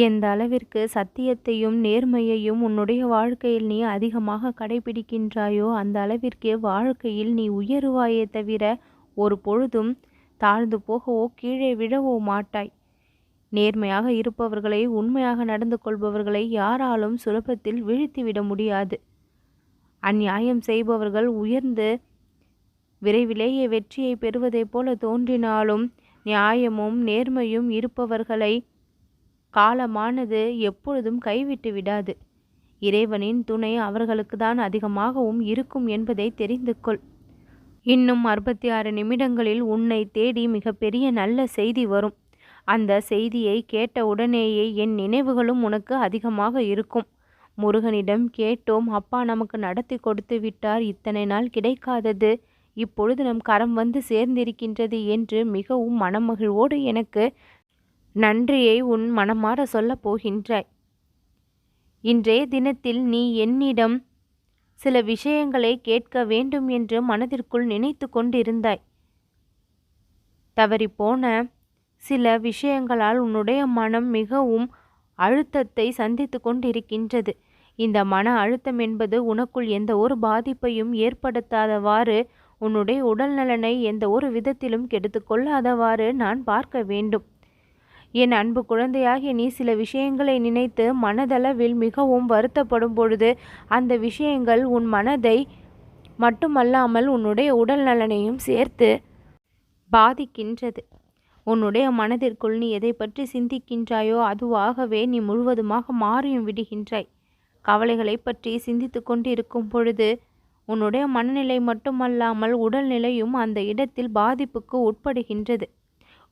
எந்த அளவிற்கு சத்தியத்தையும் நேர்மையையும் உன்னுடைய வாழ்க்கையில் நீ அதிகமாக கடைபிடிக்கின்றாயோ அந்த அளவிற்கு வாழ்க்கையில் நீ உயருவாயே தவிர ஒரு பொழுதும் தாழ்ந்து போகவோ கீழே விழவோ மாட்டாய். நேர்மையாக இருப்பவர்களை, உண்மையாக நடந்து கொள்பவர்களை யாராலும் சுலபத்தில் வீழ்த்திவிட முடியாது. அந்நியாயம் செய்பவர்கள் உயர்ந்து விரைவிலேயே வெற்றியை பெறுவதைப் போல தோன்றினாலும் நியாயமும் நேர்மையும் இருப்பவர்களை காலமானது எப்பொழுதும் கைவிட்டு விடாது. இறைவனின் துணை அவர்களுக்கு தான் அதிகமாகவும் இருக்கும் என்பதை தெரிந்து கொள். இன்னும் 66 நிமிடங்களில் உன்னை தேடி மிகப்பெரிய நல்ல செய்தி வரும். அந்த செய்தியை கேட்ட உடனேயே என் நினைவுகளும் உனக்கு அதிகமாக இருக்கும். முருகனிடம் கேட்டோம், அப்பா நமக்கு நடத்தி கொடுத்து விட்டார், இத்தனை நாள் கிடைக்காதது இப்பொழுது நம் கரம் வந்து சேர்ந்திருக்கின்றது என்று மிகவும் மனமகிழ்வோடு எனக்கு நன்றியை உன் மனமாற சொல்லப் போகின்றாய். இன்றைய தினத்தில் நீ என்னிடம் சில விஷயங்களை கேட்க வேண்டும் என்று மனதிற்குள் நினைத்து கொண்டிருந்தாய். தவறிப்போன சில விஷயங்களால் உன்னுடைய மனம் மிகவும் அழுத்தத்தை சந்தித்து கொண்டிருக்கின்றது. இந்த மன அழுத்தம் என்பது உனக்குள் எந்த ஒரு பாதிப்பையும் ஏற்படுத்தாதவாறு, உன்னுடைய உடல் நலனை எந்த ஒரு விதத்திலும் கெடுத்து கொள்ளாதவாறு நான் பார்க்க வேண்டும். என் அன்பு குழந்தையாகிய நீ சில விஷயங்களை நினைத்து மனதளவில் மிகவும் வருத்தப்படும் பொழுது அந்த விஷயங்கள் உன் மனதை மட்டுமல்லாமல் உன்னுடைய உடல் நலனையும் சேர்த்து பாதிக்கின்றது. உன்னுடைய மனதிற்குள் நீ எதை பற்றி சிந்திக்கின்றாயோ அதுவாகவே நீ முழுவதுமாக மாறியும் விடுகின்றாய். கவலைகளை பற்றி சிந்தித்து கொண்டு இருக்கும் பொழுது உன்னுடைய மனநிலை மட்டுமல்லாமல் உடல்நிலையும் அந்த இடத்தில் பாதிப்புக்கு உட்படுகின்றது.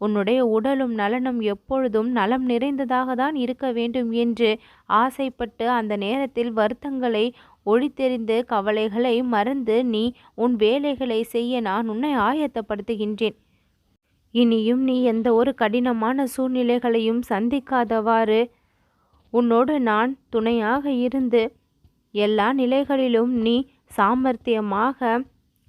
உன்னுடைய உடலும் நலனும் எப்பொழுதும் நலம் நிறைந்ததாக தான் இருக்க வேண்டும் என்று ஆசைப்பட்டு அந்த நேரத்தில் வருத்தங்களை ஒழித்தெறிந்து கவலைகளை மறந்து நீ உன் வேலைகளை செய்ய நான் உன்னை ஆயத்தப்படுத்துகின்றேன். இனியும் நீ எந்த ஒரு கடினமான சூழ்நிலைகளையும் சந்திக்காதவாறு உன்னோடு நான் துணையாக இருந்து எல்லா நிலைகளிலும் நீ சாமர்த்தியமாக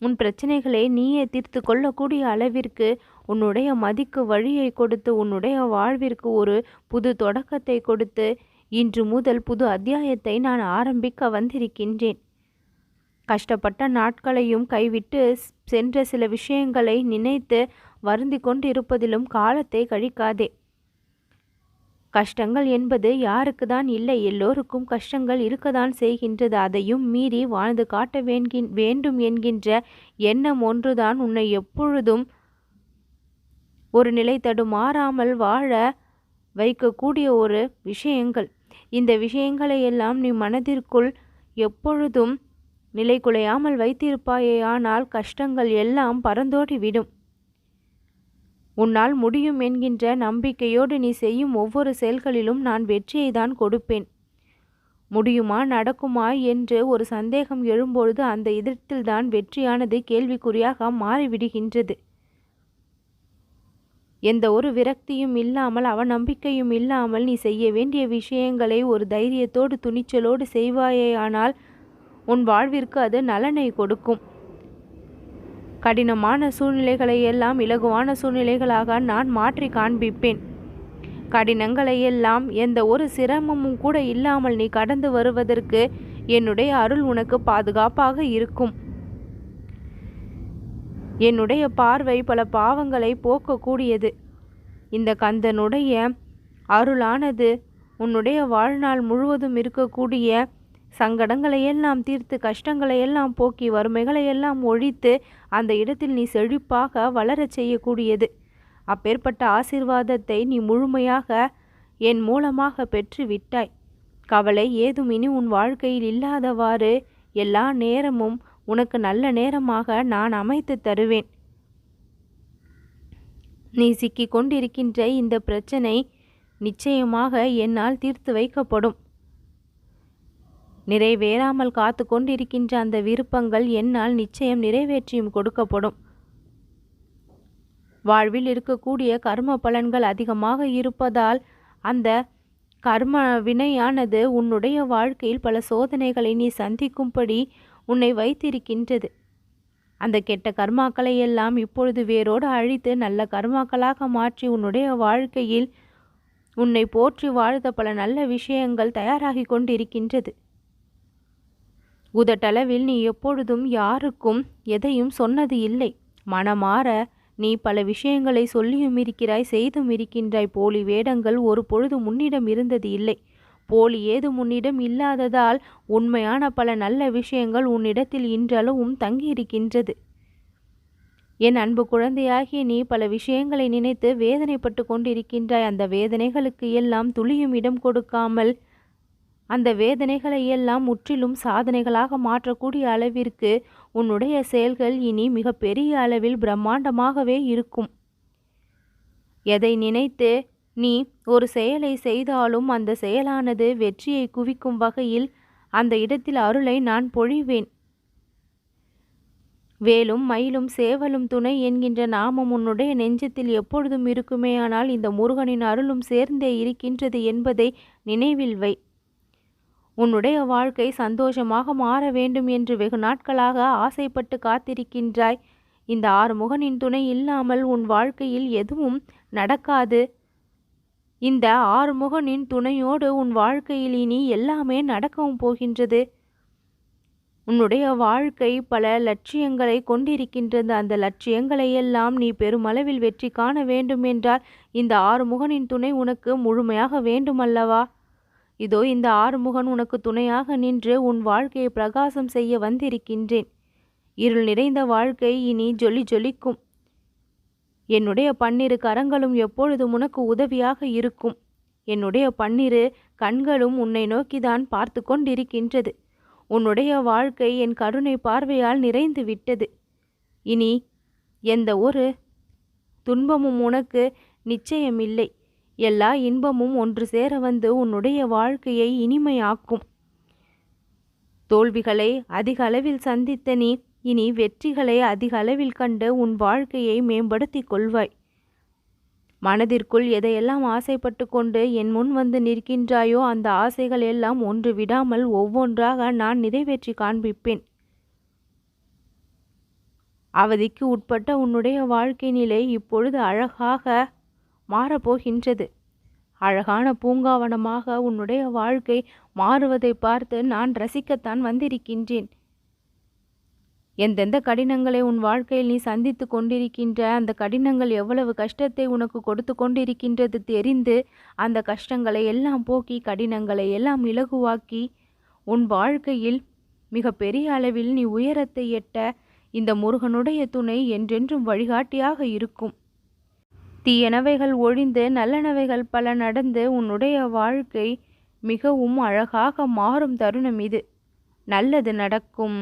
உன் பிரச்சனைகளை நீயே தீர்த்து கொள்ளக்கூடிய அளவிற்கு உன்னுடைய மதிக்கு வழியை கொடுத்து உன்னுடைய வாழ்விற்கு ஒரு புது தொடக்கத்தை கொடுத்து இன்று முதல் புது அத்தியாயத்தை நான் ஆரம்பிக்க வந்திருக்கின்றேன். கஷ்டப்பட்ட நாட்களையும் கைவிட்டு சென்ற சில விஷயங்களை நினைத்து வருந்தி கொண்டிருப்பதிலும் காலத்தை கழிக்காதே. கஷ்டங்கள் என்பது யாருக்கு தான் இல்லை, எல்லோருக்கும் கஷ்டங்கள் இருக்கத்தான் செய்கின்றது. அதையும் மீறி வாழ்ந்து காட்ட வேண்டும் என்கின்ற எண்ணம் ஒன்றுதான் உன்னை எப்பொழுதும் ஒரு நிலை தடுமாறாமல் வாழ வைக்கக்கூடிய ஒரு விஷயங்கள். இந்த விஷயங்களை எல்லாம் நீ மனதிற்குள் எப்பொழுதும் நிலை குலையாமல் வைத்திருப்பாயே, ஆனால் கஷ்டங்கள் எல்லாம் பறந்தோடி விடும். உன்னால் முடியும் என்கின்ற நம்பிக்கையோடு நீ செய்யும் ஒவ்வொரு செயல்களிலும் நான் வெற்றியை தான் கொடுப்பேன். முடியுமா, நடக்குமா என்று ஒரு சந்தேகம் எழும்பொழுது அந்த இடத்தில்தான் வெற்றியானது கேள்விக்குறியாக மாறிவிடுகின்றது. எந்த ஒரு விரக்தியும் இல்லாமல் அவநம்பிக்கையும் இல்லாமல் நீ செய்ய வேண்டிய விஷயங்களை ஒரு தைரியத்தோடு துணிச்சலோடு செய்வாயேயானால் உன் வாழ்விற்கு அது நலனை கொடுக்கும். கடினமான சூழ்நிலைகளை எல்லாம் இலகுவான சூழ்நிலைகளாக நான் மாற்றி காண்பிப்பேன். கடினங்களை எல்லாம் எந்த ஒரு சிரமமும் கூட இல்லாமல் நீ கடந்து வருவதற்கு என்னுடைய அருள் உனக்கு பாதுகாப்பாக இருக்கும். என்னுடைய பார்வை பல பாவங்களை போக்கக்கூடியது. இந்த கந்தனுடைய அருளானது உன்னுடைய வாழ்நாள் முழுவதும் இருக்கக்கூடிய சங்கடங்களை எல்லாம் தீர்த்து கஷ்டங்களை எல்லாம் போக்கி வறுமைகளை எல்லாம் ஒழித்து அந்த இடத்தில் நீ செழிப்பாக வளரச் செய்யக்கூடியது. அப்பேற்பட்ட ஆசீர்வாதத்தை நீ முழுமையாக என் மூலமாக பெற்று விட்டாய். கவலை ஏதும் இனி உன் வாழ்க்கையில் இல்லாதவாறு எல்லா நேரமும் உனக்கு நல்ல நேரமாக நான் அமைத்து தருவேன். நீ சிக்கி கொண்டிருக்கின்ற இந்த பிரச்சனை நிச்சயமாக என்னால் தீர்த்து வைக்கப்படும். நிறைவேறாமல் காத்து கொண்டிருக்கின்ற அந்த விருப்பங்கள் என்னால் நிச்சயம் நிறைவேற்றியும் கொடுக்கப்படும். வாழ்வில் இருக்கக்கூடிய கர்ம பலன்கள் அதிகமாக இருப்பதால் அந்த கர்ம வினையானது உன்னுடைய வாழ்க்கையில் பல சோதனைகளை நீ சந்திக்கும்படி உன்னை வைத்திருக்கின்றது. அந்த கெட்ட கர்மாக்களை எல்லாம் இப்பொழுது வேரோடு அழித்து நல்ல கர்மாக்களாக மாற்றி உன்னுடைய வாழ்க்கையில் உன்னை போற்றி வாழ்த்த பல நல்ல விஷயங்கள் தயாராகி கொண்டிருக்கின்றது. உதட்டளவில் நீ எப்பொழுதும் யாருக்கும் எதையும் சொன்னது இல்லை. மனமாற நீ பல விஷயங்களை சொல்லியும் இருக்கிறாய், செய்தும் இருக்கின்றாய். போலி வேடங்கள் ஒரு பொழுது முன்னிடம் இருந்தது இல்லை. போலி ஏதும் உன்னிடம் இல்லாததால் உண்மையான பல நல்ல விஷயங்கள் உன்னிடத்தில் இன்றளவும் தங்கியிருக்கின்றது. என் அன்பு குழந்தையாகிய நீ பல விஷயங்களை நினைத்து வேதனைப்பட்டு கொண்டிருக்கின்றாய். அந்த வேதனைகளுக்கு எல்லாம் துளியும் இடம் கொடுக்காமல் அந்த வேதனைகளை எல்லாம் முற்றிலும் சாதனைகளாக மாற்றக்கூடிய அளவிற்கு உன்னுடைய செயல்கள் இனி மிக பெரிய அளவில் பிரம்மாண்டமாகவே இருக்கும். எதை நினைத்து நீ ஒரு செயலை செய்தாலும் அந்த செயலானது வெற்றியை குவிக்கும் வகையில் அந்த இடத்தில் அருளை நான் பொழிவேன். வேலும் மயிலும் சேவலும் துணை என்கின்ற நாமம் உன்னுடைய நெஞ்சத்தில் எப்பொழுதும் இருக்குமேயானால் இந்த முருகனின் அருளும் சேர்ந்தே இருக்கின்றது என்பதை நினைவில் வை. உன்னுடைய வாழ்க்கை சந்தோஷமாக மாற வேண்டும் என்று வெகு நாட்களாக ஆசைப்பட்டு காத்திருக்கின்றாய். இந்த ஆறுமுகனின் துணை இல்லாமல் உன் வாழ்க்கையில் எதுவும் நடக்காது. இந்த ஆறுமுகனின் துணையோடு உன் வாழ்க்கையில் இனி எல்லாமே நடக்கவும் போகின்றது. உன்னுடைய வாழ்க்கை பல லட்சியங்களை கொண்டிருக்கின்றது. அந்த லட்சியங்களை எல்லாம் நீ பெருமளவில் வெற்றி காண வேண்டும் என்றால் இந்த ஆறுமுகனின் துணை உனக்கு முழுமையாக வேண்டுமல்லவா? இதோ இந்த ஆறுமுகன் உனக்கு துணையாக நின்று உன் வாழ்க்கையை பிரகாசம் செய்ய வந்திருக்கின்றேன். இருள் நிறைந்த வாழ்க்கை இனி ஜொலி ஜொலிக்கும். என்னுடைய 12 கரங்களும் எப்பொழுதும் உனக்கு உதவியாக இருக்கும். என்னுடைய 12 கண்களும் உன்னை நோக்கிதான் பார்த்து கொண்டிருக்கின்றது. உன்னுடைய வாழ்க்கை என் கருணை பார்வையால் நிறைந்து விட்டது. இனி எந்த ஒரு துன்பமும் உனக்கு நிச்சயமில்லை. எல்லா இன்பமும் ஒன்று சேர வந்து உன்னுடைய வாழ்க்கையை இனிமையாக்கும். தோல்விகளை அதிக அளவில் சந்தித்த நீ இனி வெற்றிகளை அதிக அளவில் கண்டு உன் வாழ்க்கையை மேம்படுத்தி கொள்வாய். மனதிற்குள் எதையெல்லாம் ஆசைப்பட்டு கொண்டு என் முன் வந்து நிற்கின்றாயோ அந்த ஆசைகள் எல்லாம் ஒன்று விடாமல் ஒவ்வொன்றாக நான் நிறைவேற்றி காண்பிப்பேன். அவதிக்கு உட்பட்ட உன்னுடைய வாழ்க்கை நிலை இப்பொழுது அழகாக மாறப்போகின்றது. அழகான பூங்காவனமாக உன்னுடைய வாழ்க்கை மாறுவதை பார்த்து நான் ரசிக்கத்தான் வந்திருக்கின்றேன். எந்தெந்த கடினங்களை உன் வாழ்க்கையில் நீ சந்தித்து கொண்டிருக்கின்ற அந்த கடினங்கள் எவ்வளவு கஷ்டத்தை உனக்கு கொடுத்து கொண்டிருக்கின்றது தெரிந்து அந்த கஷ்டங்களை எல்லாம் போக்கி கடினங்களை எல்லாம் இலகுவாக்கி உன் வாழ்க்கையில் மிக பெரிய அளவில் நீ உயரத்தை எட்ட இந்த முருகனுடைய துணை என்றென்றும் வழிகாட்டியாக இருக்கும். தீயனவைகள் ஒழிந்து நல்லனவைகள் பல நடந்து உன்னுடைய வாழ்க்கை மிகவும் அழகாக மாறும் தருணம் இது. நல்லது நடக்கும்.